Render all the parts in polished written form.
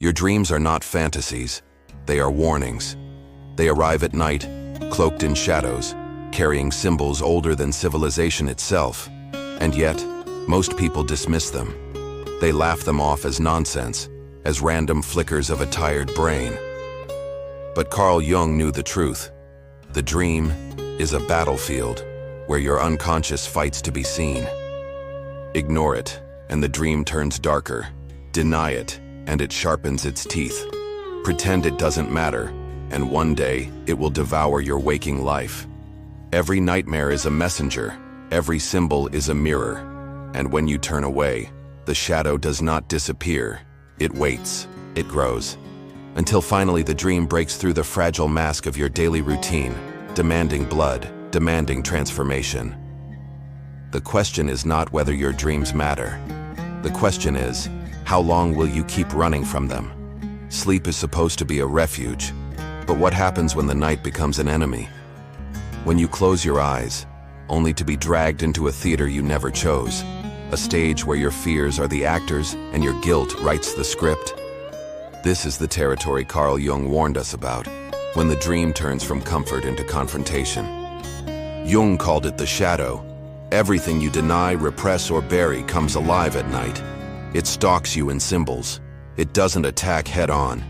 Your dreams are not fantasies. They are warnings. They arrive at night, cloaked in shadows, carrying symbols older than civilization itself. And yet, most people dismiss them. They laugh them off as nonsense, as random flickers of a tired brain. But Carl Jung knew the truth. The dream is a battlefield where your unconscious fights to be seen. Ignore it, and the dream turns darker. Deny it, and it sharpens its teeth. Pretend it doesn't matter, and one day it will devour your waking life. Every nightmare is a messenger. Every symbol is a mirror. And when you turn away, the shadow does not disappear. It waits. It grows. Until finally the dream breaks through the fragile mask of your daily routine, demanding blood, demanding transformation. The question is not whether your dreams matter. The question is, how long will you keep running from them? Sleep is supposed to be a refuge, but what happens when the night becomes an enemy? When you close your eyes, only to be dragged into a theater you never chose, a stage where your fears are the actors and your guilt writes the script. This is the territory Carl Jung warned us about, when the dream turns from comfort into confrontation. Jung called it the shadow. Everything you deny, repress, or bury comes alive at night. It stalks you in symbols. It doesn't attack head-on.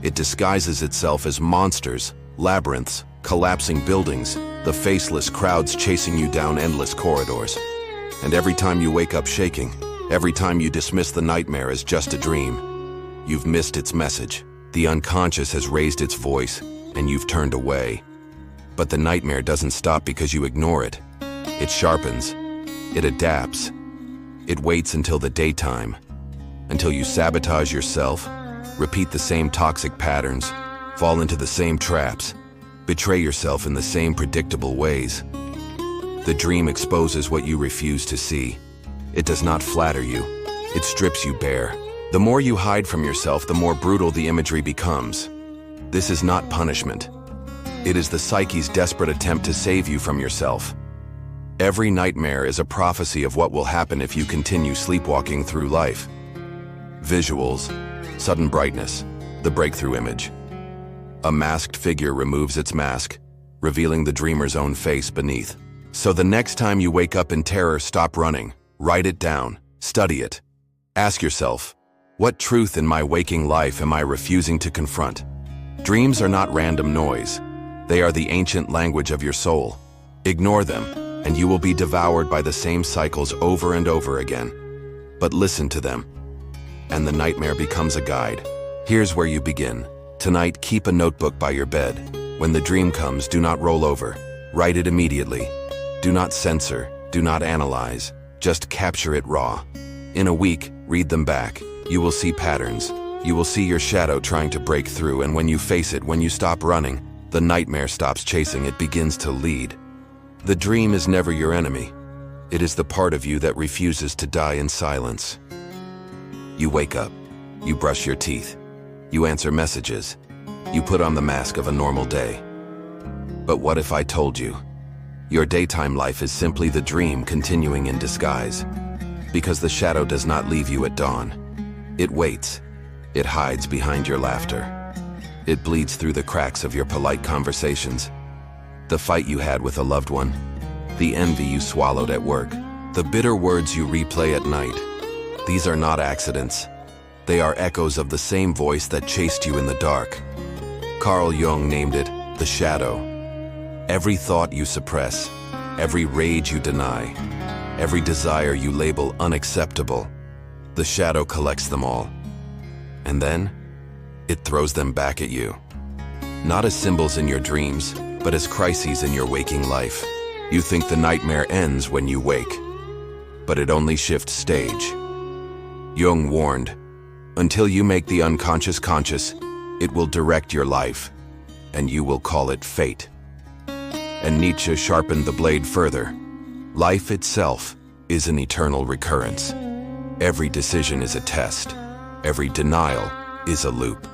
It disguises itself as monsters, labyrinths, collapsing buildings, the faceless crowds chasing you down endless corridors. And every time you wake up shaking, every time you dismiss the nightmare as just a dream, you've missed its message. The unconscious has raised its voice, and you've turned away. But the nightmare doesn't stop because you ignore it. It sharpens. It adapts. It waits until the daytime, until you sabotage yourself, repeat the same toxic patterns, fall into the same traps, betray yourself in the same predictable ways. The dream exposes what you refuse to see. It does not flatter you. It strips you bare. The more you hide from yourself, the more brutal the imagery becomes. This is not punishment. It is the psyche's desperate attempt to save you from yourself. Every nightmare is a prophecy of what will happen if you continue sleepwalking through life. Visuals, sudden brightness, the breakthrough image. A masked figure removes its mask, revealing the dreamer's own face beneath. So the next time you wake up in terror, stop running. Write it down. Study it. Ask yourself, what truth in my waking life am I refusing to confront? Dreams are not random noise. They are the ancient language of your soul. Ignore them, and you will be devoured by the same cycles over and over again. But listen to them, and the nightmare becomes a guide. Here's where you begin. Tonight, keep a notebook by your bed. When the dream comes, do not roll over. Write it immediately. Do not censor. Do not analyze. Just capture it raw. In a week, read them back. You will see patterns. You will see your shadow trying to break through, and when you face it, when you stop running, the nightmare stops chasing, it begins to lead. The dream is never your enemy. It is the part of you that refuses to die in silence. You wake up. You brush your teeth. You answer messages. You put on the mask of a normal day. But what if I told you? Your daytime life is simply the dream continuing in disguise. Because the shadow does not leave you at dawn. It waits. It hides behind your laughter. It bleeds through the cracks of your polite conversations. The fight you had with a loved one. The envy you swallowed at work. The bitter words you replay at night. These are not accidents. They are echoes of the same voice that chased you in the dark. Carl Jung named it the shadow. Every thought you suppress, every rage you deny, every desire you label unacceptable, the shadow collects them all. And then, it throws them back at you. Not as symbols in your dreams, but as crises in your waking life. You think the nightmare ends when you wake, but it only shifts stage. Jung warned, until you make the unconscious conscious, it will direct your life, and you will call it fate. And Nietzsche sharpened the blade further. Life itself is an eternal recurrence. Every decision is a test. Every denial is a loop.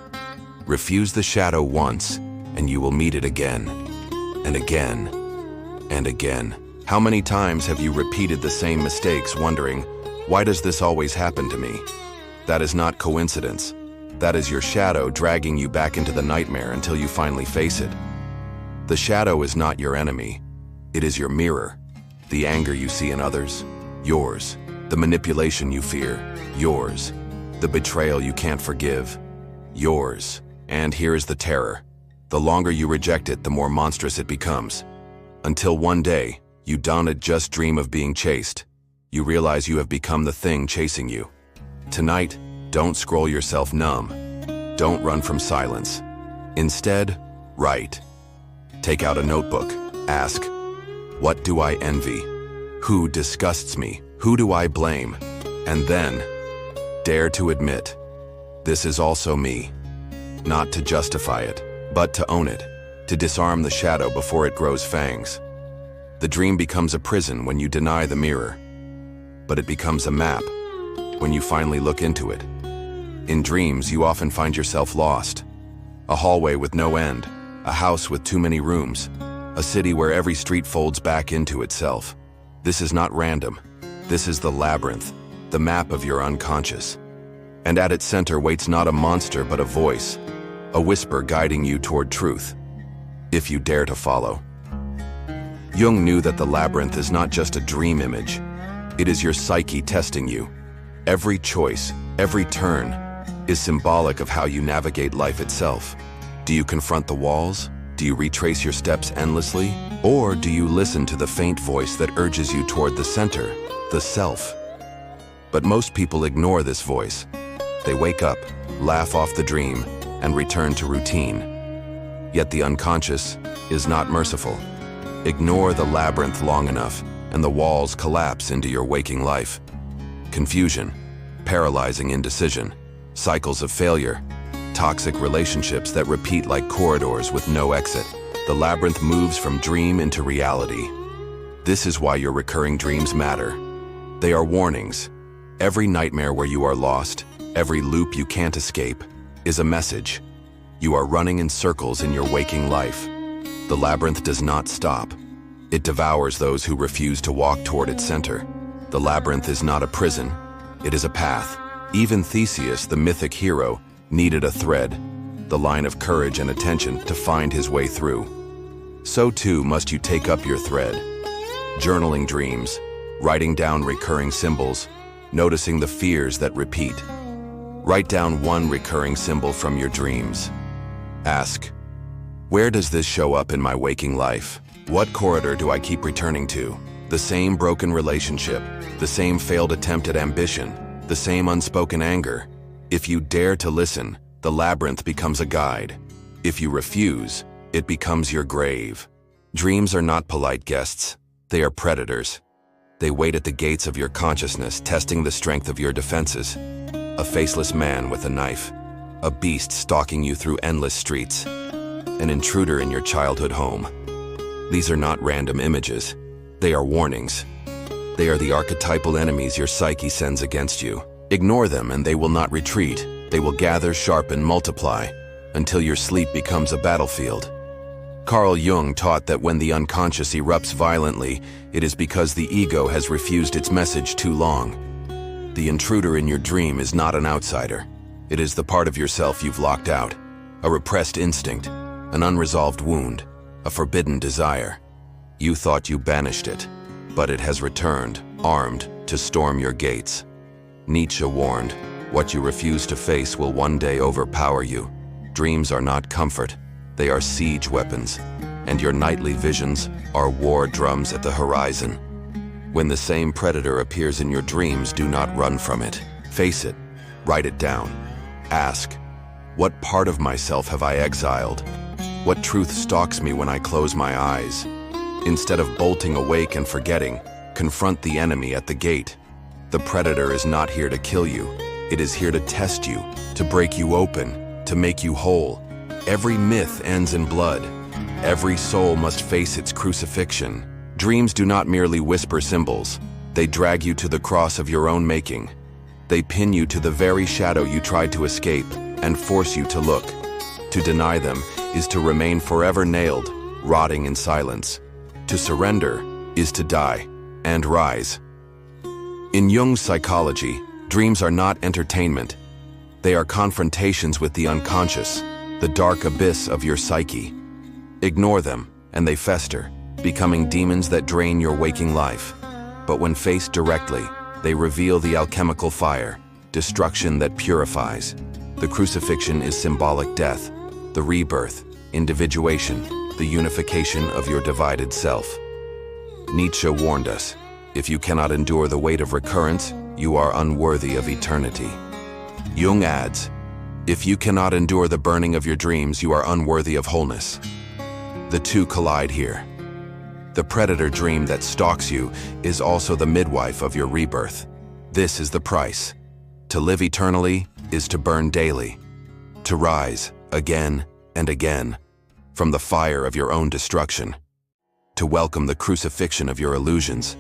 Refuse the shadow once, and you will meet it again, and again, and again. How many times have you repeated the same mistakes, wondering, why does this always happen to me? That is not coincidence. That is your shadow dragging you back into the nightmare until you finally face it. The shadow is not your enemy. It is your mirror. The anger you see in others, yours. The manipulation you fear, yours. The betrayal you can't forgive, yours. And here is the terror. The longer you reject it, the more monstrous it becomes. Until one day, you don't just dream of being chased. You realize you have become the thing chasing you. Tonight, don't scroll yourself numb. Don't run from silence. Instead, write. Take out a notebook. Ask, what do I envy? Who disgusts me? Who do I blame? And then, dare to admit, this is also me. Not to justify it, but to own it, to disarm the shadow before it grows fangs. The dream becomes a prison when you deny the mirror, but it becomes a map when you finally look into it. In dreams, you often find yourself lost. A hallway with no end, a house with too many rooms, a city where every street folds back into itself. This is not random. This is the labyrinth, the map of your unconscious. And at its center waits not a monster but a voice, a whisper guiding you toward truth, if you dare to follow. Jung knew that the labyrinth is not just a dream image. It is your psyche testing you. Every choice, every turn, is symbolic of how you navigate life itself. Do you confront the walls? Do you retrace your steps endlessly? Or do you listen to the faint voice that urges you toward the center, the self? But most people ignore this voice. They wake up, laugh off the dream, and return to routine. Yet the unconscious is not merciful. Ignore the labyrinth long enough, and the walls collapse into your waking life. Confusion, paralyzing indecision, cycles of failure, toxic relationships that repeat like corridors with no exit. The labyrinth moves from dream into reality. This is why your recurring dreams matter. They are warnings. Every nightmare where you are lost, every loop you can't escape, is a message. You are running in circles in your waking life. The labyrinth does not stop. It devours those who refuse to walk toward its center. The labyrinth is not a prison. It is a path. Even Theseus, the mythic hero, needed a thread, the line of courage and attention to find his way through. So too must you take up your thread. Journaling dreams, writing down recurring symbols, noticing the fears that repeat. Write down one recurring symbol from your dreams. Ask, where does this show up in my waking life? What corridor do I keep returning to? The same broken relationship, the same failed attempt at ambition, the same unspoken anger. If you dare to listen, the labyrinth becomes a guide. If you refuse, it becomes your grave. Dreams are not polite guests. They are predators. They wait at the gates of your consciousness, testing the strength of your defenses. A faceless man with a knife, a beast stalking you through endless streets, an intruder in your childhood home. These are not random images. They are warnings. They are the archetypal enemies your psyche sends against you. Ignore them and they will not retreat. They will gather, sharpen, multiply, until your sleep becomes a battlefield. Carl Jung taught that when the unconscious erupts violently, it is because the ego has refused its message too long. The intruder in your dream is not an outsider. It is the part of yourself you've locked out, a repressed instinct, an unresolved wound, a forbidden desire. You thought you banished it, but it has returned, armed, to storm your gates. Nietzsche warned, what you refuse to face will one day overpower you. Dreams are not comfort, they are siege weapons, and your nightly visions are war drums at the horizon. When the same predator appears in your dreams, do not run from it. Face it, write it down. Ask, what part of myself have I exiled? What truth stalks me when I close my eyes? Instead of bolting awake and forgetting, confront the enemy at the gate. The predator is not here to kill you. It is here to test you, to break you open, to make you whole. Every myth ends in blood. Every soul must face its crucifixion. Dreams do not merely whisper symbols. They drag you to the cross of your own making. They pin you to the very shadow you tried to escape and force you to look. To deny them is to remain forever nailed, rotting in silence. To surrender is to die and rise. In Jung's psychology, dreams are not entertainment. They are confrontations with the unconscious, the dark abyss of your psyche. Ignore them, and they fester, becoming demons that drain your waking life. But when faced directly, they reveal the alchemical fire, destruction that purifies. The crucifixion is symbolic death, the rebirth, individuation, the unification of your divided self. Nietzsche warned us, if you cannot endure the weight of recurrence, you are unworthy of eternity. Jung adds, if you cannot endure the burning of your dreams, you are unworthy of wholeness. The two collide here. The predator dream that stalks you is also the midwife of your rebirth. This is the price. To live eternally is to burn daily, to rise again and again from the fire of your own destruction, to welcome the crucifixion of your illusions,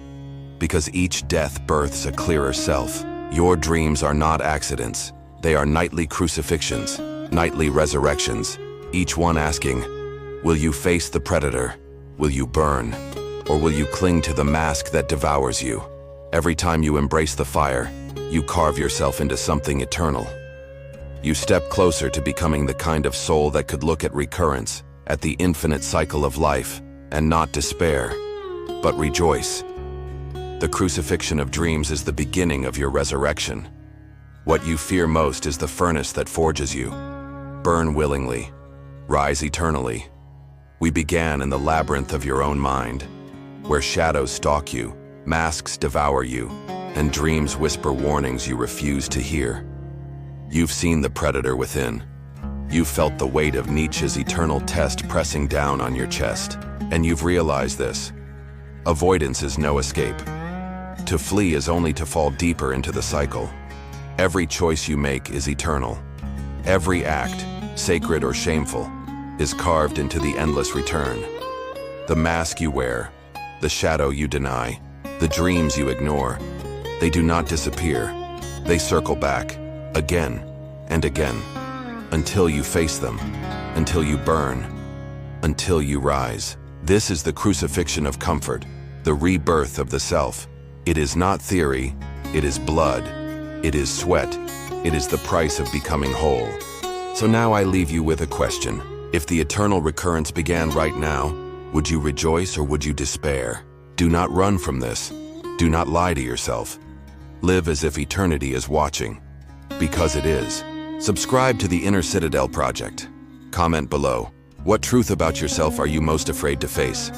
because each death births a clearer self. Your dreams are not accidents. They are nightly crucifixions, nightly resurrections, each one asking, will you face the predator? Will you burn? Or will you cling to the mask that devours you? Every time you embrace the fire, you carve yourself into something eternal. You step closer to becoming the kind of soul that could look at recurrence, at the infinite cycle of life, and not despair, but rejoice. The crucifixion of dreams is the beginning of your resurrection. What you fear most is the furnace that forges you. Burn willingly, rise eternally. We began in the labyrinth of your own mind, where shadows stalk you, masks devour you, and dreams whisper warnings you refuse to hear. You've seen the predator within. You've felt the weight of Nietzsche's eternal test pressing down on your chest, and you've realized this. Avoidance is no escape. To flee is only to fall deeper into the cycle. Every choice you make is eternal. Every act, sacred or shameful, is carved into the endless return. The mask you wear, the shadow you deny, the dreams you ignore, they do not disappear. They circle back, again and again, until you face them, until you burn, until you rise. This is the crucifixion of comfort, the rebirth of the self. It is not theory, it is blood, it is sweat, it is the price of becoming whole. So now I leave you with a question. If the eternal recurrence began right now, would you rejoice or would you despair? Do not run from this. Do not lie to yourself. Live as if eternity is watching, because it is. Subscribe to the Inner Citadel Project. Comment below. What truth about yourself are you most afraid to face?